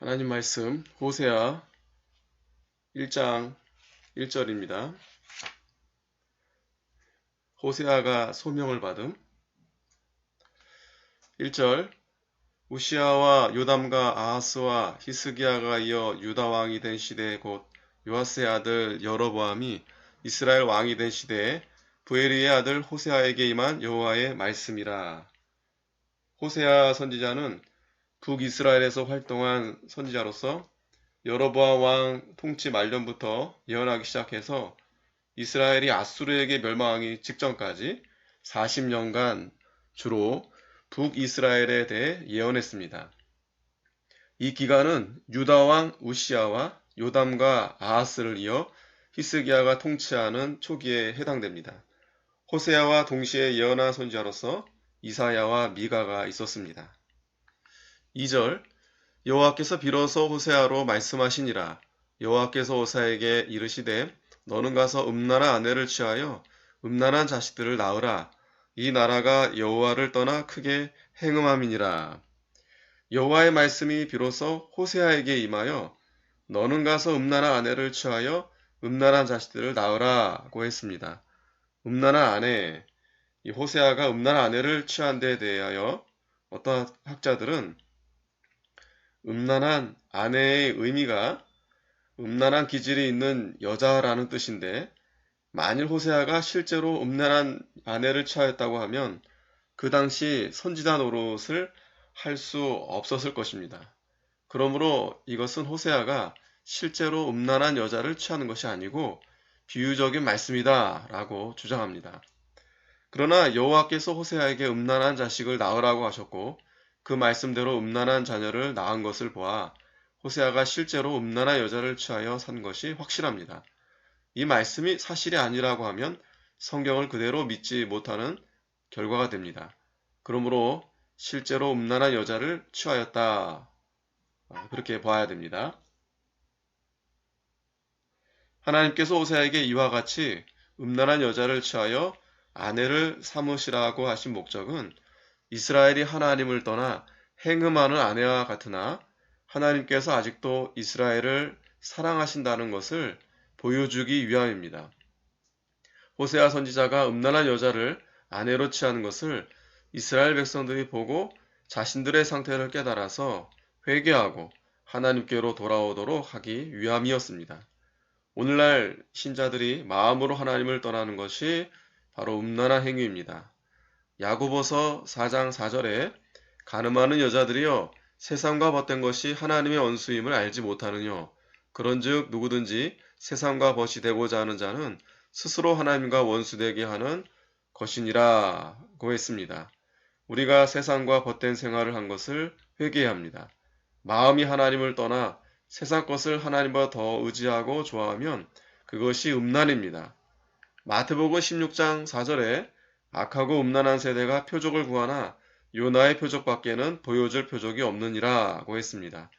하나님 말씀 호세아 1장 1절입니다. 호세아가 소명을 받음. 1절 우시아와 요담과 아하스와 히스기야가 이어 유다 왕이 된 시대에 곧 요아스의 아들 여로보암이 이스라엘 왕이 된 시대에 부에리의 아들 호세아에게 임한 여호와의 말씀이라. 호세아 선지자는 북이스라엘에서 활동한 선지자로서 여로보암 왕 통치 말년부터 예언하기 시작해서 이스라엘이 아수르에게 멸망하기 직전까지 40년간 주로 북이스라엘에 대해 예언했습니다. 이 기간은 유다 왕 우시아와 요담과 아하스를 이어 히스기야가 통치하는 초기에 해당됩니다. 호세아와 동시에 예언한 선지자로서 이사야와 미가가 있었습니다. 2절 여호와께서 비로소 호세아로 말씀하시니라. 여호와께서 호세아에게 이르시되 너는 가서 음란한 아내를 취하여 음란한 자식들을 낳으라. 이 나라가 여호와를 떠나 크게 행음함이니라. 여호와의 말씀이 비로소 호세아에게 임하여 너는 가서 음란한 아내를 취하여 음란한 자식들을 낳으라고 했습니다. 음란한 아내, 이 호세아가 음란한 아내를 취한 데에 대하여 어떤 학자들은 음란한 아내의 의미가 음란한 기질이 있는 여자라는 뜻인데, 만일 호세아가 실제로 음란한 아내를 취하였다고 하면 그 당시 선지자 노릇을 할 수 없었을 것입니다. 그러므로 이것은 호세아가 실제로 음란한 여자를 취하는 것이 아니고 비유적인 말씀이다 라고 주장합니다. 그러나 여호와께서 호세아에게 음란한 자식을 낳으라고 하셨고 그 말씀대로 음란한 자녀를 낳은 것을 보아 호세아가 실제로 음란한 여자를 취하여 산 것이 확실합니다. 이 말씀이 사실이 아니라고 하면 성경을 그대로 믿지 못하는 결과가 됩니다. 그러므로 실제로 음란한 여자를 취하였다. 그렇게 봐야 됩니다. 하나님께서 호세아에게 이와 같이 음란한 여자를 취하여 아내를 삼으시라고 하신 목적은 이스라엘이 하나님을 떠나 행음하는 아내와 같으나 하나님께서 아직도 이스라엘을 사랑하신다는 것을 보여주기 위함입니다. 호세아 선지자가 음란한 여자를 아내로 취하는 것을 이스라엘 백성들이 보고 자신들의 상태를 깨달아서 회개하고 하나님께로 돌아오도록 하기 위함이었습니다. 오늘날 신자들이 마음으로 하나님을 떠나는 것이 바로 음란한 행위입니다. 야고보서 4장 4절에 가늠하는 여자들이여 세상과 벗된 것이 하나님의 원수임을 알지 못하느뇨. 그런즉 누구든지 세상과 벗이 되고자 하는 자는 스스로 하나님과 원수되게 하는 것이니라고 했습니다. 우리가 세상과 벗된 생활을 한 것을 회개해야 합니다. 마음이 하나님을 떠나 세상 것을 하나님보다 더 의지하고 좋아하면 그것이 음란입니다. 마태복음 16장 4절에 악하고 음란한 세대가 표적을 구하나 요나의 표적밖에는 보여줄 표적이 없느니라고 했습니다.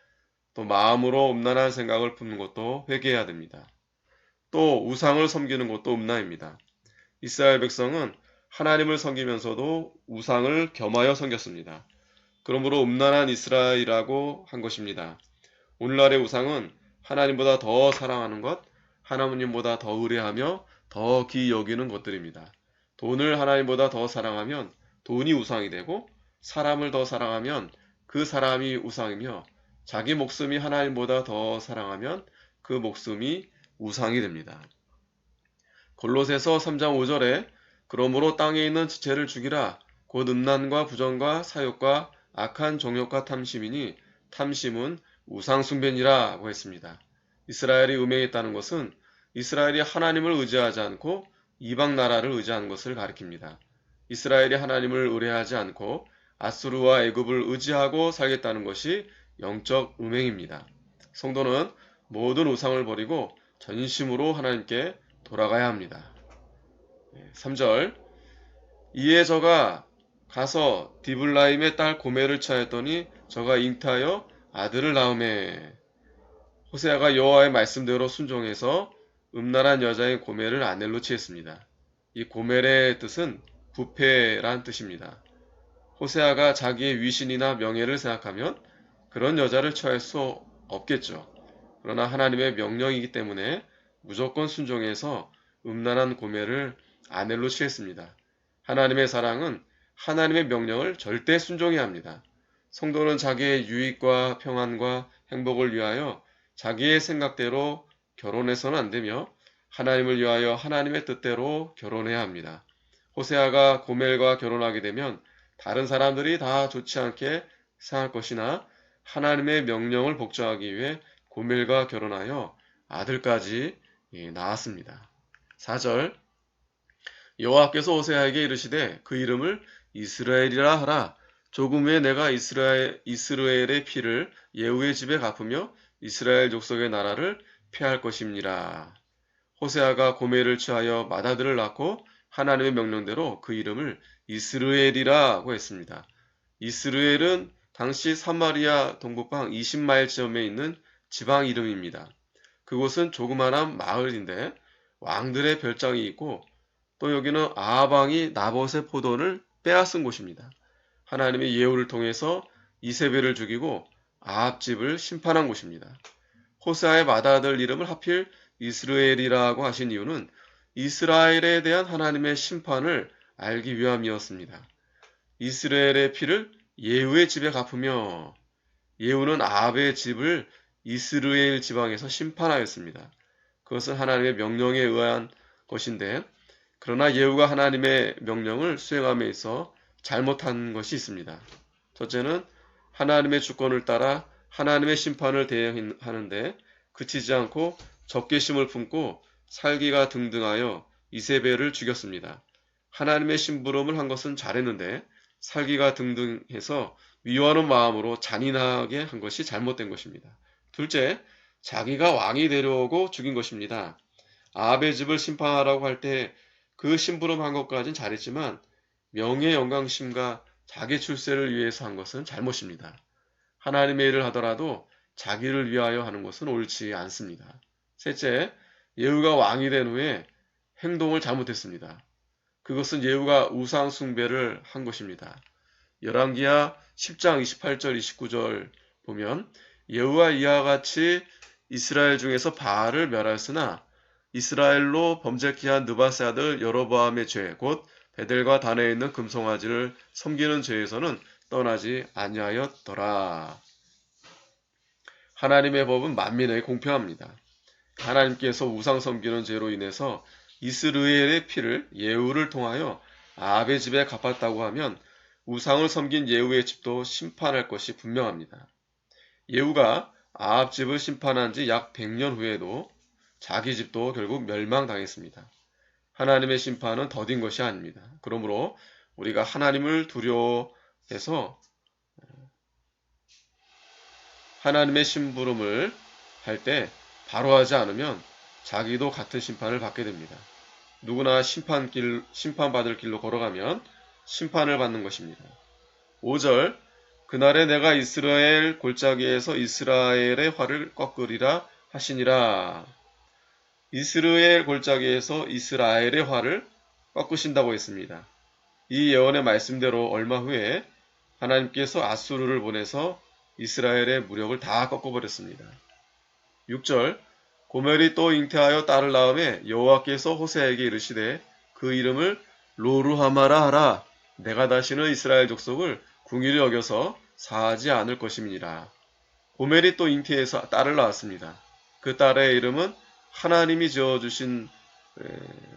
또 마음으로 음란한 생각을 품는 것도 회개해야 됩니다. 또 우상을 섬기는 것도 음란입니다. 이스라엘 백성은 하나님을 섬기면서도 우상을 겸하여 섬겼습니다. 그러므로 음란한 이스라엘이라고 한 것입니다. 오늘날의 우상은 하나님보다 더 사랑하는 것, 하나님보다 더 의뢰하며 더 귀히 여기는 것들입니다. 돈을 하나님보다 더 사랑하면 돈이 우상이 되고 사람을 더 사랑하면 그 사람이 우상이며 자기 목숨이 하나님보다 더 사랑하면 그 목숨이 우상이 됩니다. 골로새서 3장 5절에 그러므로 땅에 있는 지체를 죽이라 곧 음란과 부정과 사욕과 악한 정욕과 탐심이니 탐심은 우상 숭배니라고 했습니다. 이스라엘이 음행했다는 것은 이스라엘이 하나님을 의지하지 않고 이방 나라를 의지하는 것을 가리킵니다. 이스라엘이 하나님을 의뢰하지 않고 아수르와 애굽을 의지하고 살겠다는 것이 영적 음행입니다. 성도는 모든 우상을 버리고 전심으로 하나님께 돌아가야 합니다. 3절 이에 저가 가서 디블라임의 딸 고멜을 취하였더니 저가 잉태하여 아들을 낳음에 호세아가 여호와의 말씀대로 순종해서 음란한 여자인 고멜을 아내로 취했습니다. 이 고멜의 뜻은 부패란 뜻입니다. 호세아가 자기의 위신이나 명예를 생각하면 그런 여자를 취할 수 없겠죠. 그러나 하나님의 명령이기 때문에 무조건 순종해서 음란한 고멜을 아내로 취했습니다. 하나님의 사랑은 하나님의 명령을 절대 순종해야 합니다. 성도는 자기의 유익과 평안과 행복을 위하여 자기의 생각대로 결혼해서는 안 되며 하나님을 위하여 하나님의 뜻대로 결혼해야 합니다. 호세아가 고멜과 결혼하게 되면 다른 사람들이 다 좋지 않게 생각할 것이나 하나님의 명령을 복종하기 위해 고멜과 결혼하여 아들까지 낳았습니다. 4절 여호와께서 호세아에게 이르시되 그 이름을 이스라엘이라 하라. 조금 후에 내가 이스라엘의 피를 예후의 집에 갚으며 이스라엘 족속의 나라를 폐할 것임니라. 호세아가 고멜을 취하여 맏아들을 낳고 하나님의 명령대로 그 이름을 이스라엘이라고 했습니다. 이스라엘은 당시 사마리아 동북방 20마일 지점에 있는 지방 이름입니다. 그곳은 조그마한 마을인데 왕들의 별장이 있고 또 여기는 아합 왕이 나봇의 포도를 빼앗은 곳입니다. 하나님의 예후를 통해서 이세벨을 죽이고 아합 집을 심판한 곳입니다. 호세아의 맏아들 이름을 하필 이스라엘이라고 하신 이유는 이스라엘에 대한 하나님의 심판을 알기 위함이었습니다. 이스라엘의 피를 예후의 집에 갚으며 예후는 아합의 집을 이스라엘 지방에서 심판하였습니다. 그것은 하나님의 명령에 의한 것인데 그러나 예후가 하나님의 명령을 수행함에 있어 잘못한 것이 있습니다. 첫째는 하나님의 주권을 따라 하나님의 심판을 대행하는데 그치지 않고 적개심을 품고 살기가 등등하여 이세벨을 죽였습니다. 하나님의 심부름을 한 것은 잘했는데 살기가 등등해서 미워하는 마음으로 잔인하게 한 것이 잘못된 것입니다. 둘째, 자기가 왕이 되려고 죽인 것입니다. 아합의 집을 심판하라고 할 때 그 심부름한 것까지는 잘했지만 명예 영광심과 자기 출세를 위해서 한 것은 잘못입니다. 하나님의 일을 하더라도 자기를 위하여 하는 것은 옳지 않습니다. 셋째, 예후가 왕이 된 후에 행동을 잘못했습니다. 그것은 예후가 우상 숭배를 한 것입니다. 열왕기하 10장 28절 29절 보면 예후와 이와 같이 이스라엘 중에서 바알을 멸하였으나 이스라엘로 범죄케 한 느바세 아들 여로보암의 죄 곧 베델과 단에 있는 금송아지를 섬기는 죄에서는 떠나지 아니하였더라. 하나님의 법은 만민에게 공평합니다. 하나님께서 우상 섬기는 죄로 인해서 이스라엘의 피를 예후를 통하여 아합의 집에 갚았다고 하면 우상을 섬긴 예후의 집도 심판할 것이 분명합니다. 예후가 아합 집을 심판한 지 약 100년 후에도 자기 집도 결국 멸망당했습니다. 하나님의 심판은 더딘 것이 아닙니다. 그러므로 우리가 하나님을 두려워해서 하나님의 심부름을 할 때 바로 하지 않으면 자기도 같은 심판을 받게 됩니다. 누구나 심판받을 길로 걸어가면 심판을 받는 것입니다. 5절 그날에 내가 이스라엘 골짜기에서 이스라엘의 활을 꺾으리라 하시니라. 이스라엘 골짜기에서 이스라엘의 활을 꺾으신다고 했습니다. 이 예언의 말씀대로 얼마 후에 하나님께서 아수르를 보내서 이스라엘의 무력을 다 꺾어버렸습니다. 6절 고멜이 또 잉태하여 딸을 낳음에 여호와께서 호세아에게 이르시되 그 이름을 로루하마라 하라. 내가 다시는 이스라엘 족속을 궁일히 여겨서 사하지 않을 것임이니라. 고멜이 또 잉태해서 딸을 낳았습니다. 그 딸의 이름은 하나님이 지어주신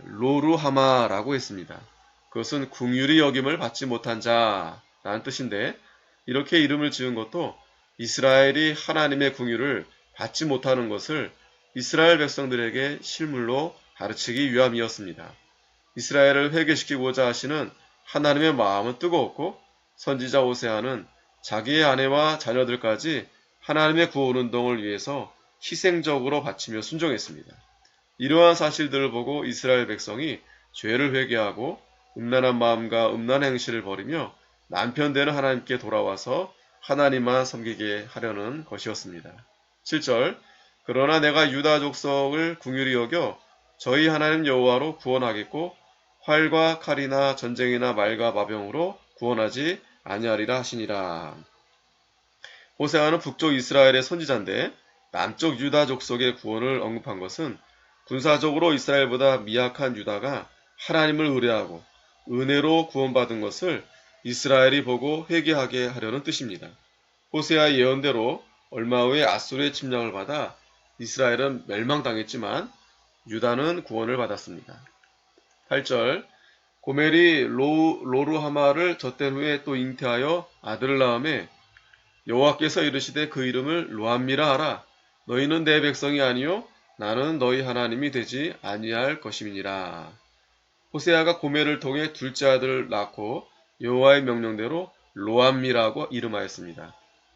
로루하마라고 했습니다. 그것은 궁휼히 여김을 받지 못한 자라는 뜻인데 이렇게 이름을 지은 것도 이스라엘이 하나님의 궁휼을 받지 못하는 것을 이스라엘 백성들에게 실물로 가르치기 위함이었습니다. 이스라엘을 회개시키고자 하시는 하나님의 마음은 뜨거웠고 선지자 호세아는 자기의 아내와 자녀들까지 하나님의 구원운동을 위해서 희생적으로 바치며 순종했습니다. 이러한 사실들을 보고 이스라엘 백성이 죄를 회개하고 음란한 마음과 음란 행실을 버리며 남편 되는 하나님께 돌아와서 하나님만 섬기게 하려는 것이었습니다. 7절 그러나 내가 유다 족속을 궁휼히 여겨 저희 하나님 여호와로 구원하겠고 활과 칼이나 전쟁이나 말과 마병으로 구원하지 아니하리라 하시니라. 호세아는 북쪽 이스라엘의 선지자인데 남쪽 유다 족속의 구원을 언급한 것은 군사적으로 이스라엘보다 미약한 유다가 하나님을 의뢰하고 은혜로 구원받은 것을 이스라엘이 보고 회개하게 하려는 뜻입니다. 호세아 예언대로 얼마 후에 아수르의 침략을 받아 이스라엘은 멸망당했지만 유다는 구원을 받았습니다. 8절 고멜이 로루하마를 젖된 후에 또 잉태하여 아들을 낳음에 여호와께서 이르시되 그 이름을 로암미라 하라. 너희는 내 백성이 아니요 나는 너희 하나님이 되지 아니할 것임이니라. 호세아가 고멜을 통해 둘째 아들을 낳고 여호와의 명령대로 로암미라고 이름하였습니다.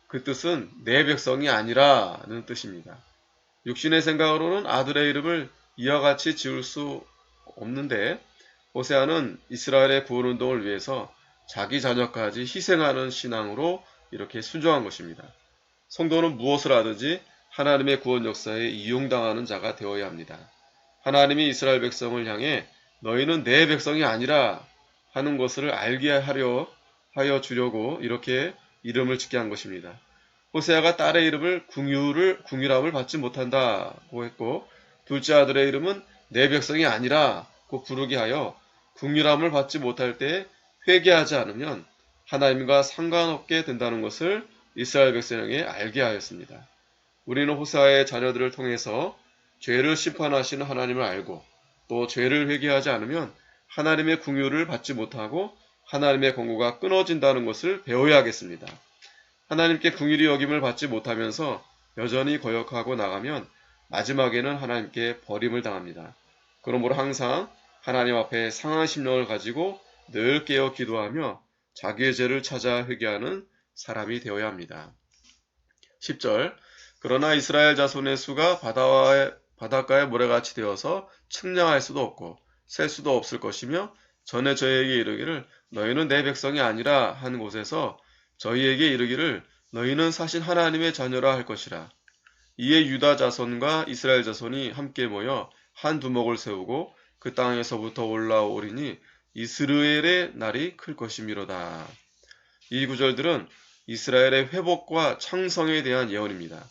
그 뜻은 내 백성이 아니라는 뜻입니다. 육신의 생각으로는 아들의 이름을 이와 같이 지을 수 없는데 호세아는 이스라엘의 구원운동을 위해서 자기 자녀까지 희생하는 신앙으로 이렇게 순종한 것입니다. 성도는 무엇을 하든지 하나님의 구원 역사에 이용당하는 자가 되어야 합니다. 하나님이 이스라엘 백성을 향해 너희는 내 백성이 아니라 하는 것을 알게 하여 주려고 이렇게 이름을 짓게 한 것입니다. 호세아가 딸의 이름을 궁유람을 받지 못한다고 했고 둘째 아들의 이름은 내 백성이 아니라고 부르게 하여 궁유람을 받지 못할 때 회개하지 않으면 하나님과 상관없게 된다는 것을 이스라엘 백성에게 알게 하였습니다. 우리는 호세아의 자녀들을 통해서 죄를 심판하시는 하나님을 알고 또 죄를 회개하지 않으면 하나님의 궁유를 받지 못하고 하나님의 권고가 끊어진다는 것을 배워야 하겠습니다. 하나님께 긍휼히 여김을 받지 못하면서 여전히 거역하고 나가면 마지막에는 하나님께 버림을 당합니다. 그러므로 항상 하나님 앞에 상한 심령을 가지고 늘 깨어 기도하며 자기의 죄를 찾아 회개하는 사람이 되어야 합니다. 10절 그러나 이스라엘 자손의 수가 바닷가의 모래같이 되어서 측량할 수도 없고 셀 수도 없을 것이며 전에 저희에게 이르기를 너희는 내 백성이 아니라 한 곳에서 저희에게 이르기를 너희는 사신 하나님의 자녀라 할 것이라. 이에 유다 자손과 이스라엘 자손이 함께 모여 한 두목을 세우고 그 땅에서부터 올라오리니 이스르엘의 날이 클 것이미로다. 이 구절들은 이스라엘의 회복과 창성에 대한 예언입니다.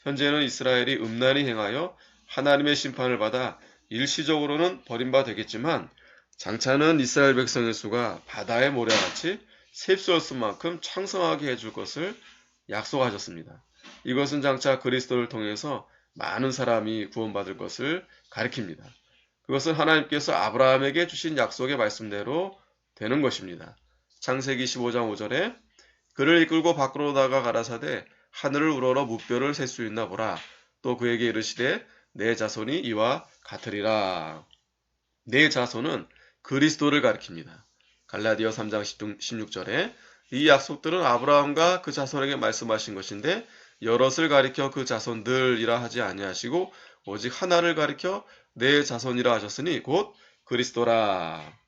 현재는 이스라엘이 음란히 행하여 하나님의 심판을 받아 일시적으로는 버림받되겠지만 장차는 이스라엘 백성의 수가 바다의 모래같이 셀 수 없을 만큼 창성하게 해줄 것을 약속하셨습니다. 이것은 장차 그리스도를 통해서 많은 사람이 구원받을 것을 가리킵니다. 그것은 하나님께서 아브라함에게 주신 약속의 말씀대로 되는 것입니다. 창세기 15장 5절에 그를 이끌고 밖으로 나가 가라사대 하늘을 우러러 무뼈를 셀 수 있나 보라. 또 그에게 이르시되 내 자손이 이와 같으리라. 내 자손은 그리스도를 가리킵니다. 갈라디아 3장 16절에 이 약속들은 아브라함과 그 자손에게 말씀하신 것인데 여럿을 가리켜 그 자손들이라 하지 아니하시고 오직 하나를 가리켜 내 자손이라 하셨으니 곧 그리스도라.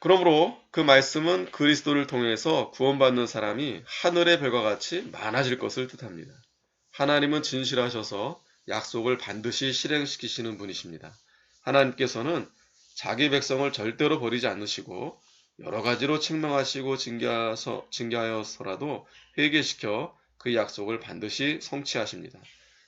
그러므로 그 말씀은 그리스도를 통해서 구원받는 사람이 하늘의 별과 같이 많아질 것을 뜻합니다. 하나님은 진실하셔서 약속을 반드시 실행시키시는 분이십니다. 하나님께서는 자기 백성을 절대로 버리지 않으시고 여러 가지로 책망하시고 징계하여서라도 회개시켜 그 약속을 반드시 성취하십니다.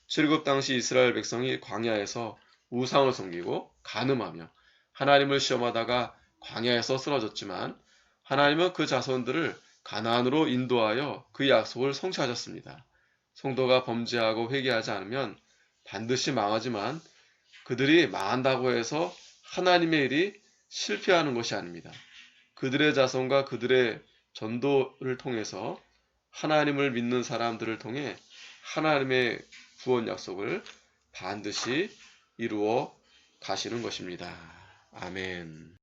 출애굽 당시 이스라엘 백성이 광야에서 우상을 섬기고 간음하며 하나님을 시험하다가 광야에서 쓰러졌지만 하나님은 그 자손들을 가나안으로 인도하여 그 약속을 성취하셨습니다. 성도가 범죄하고 회개하지 않으면 반드시 망하지만 그들이 망한다고 해서 하나님의 일이 실패하는 것이 아닙니다. 그들의 자손과 그들의 전도를 통해서 하나님을 믿는 사람들을 통해 하나님의 구원 약속을 반드시 이루어 가시는 것입니다. 아멘.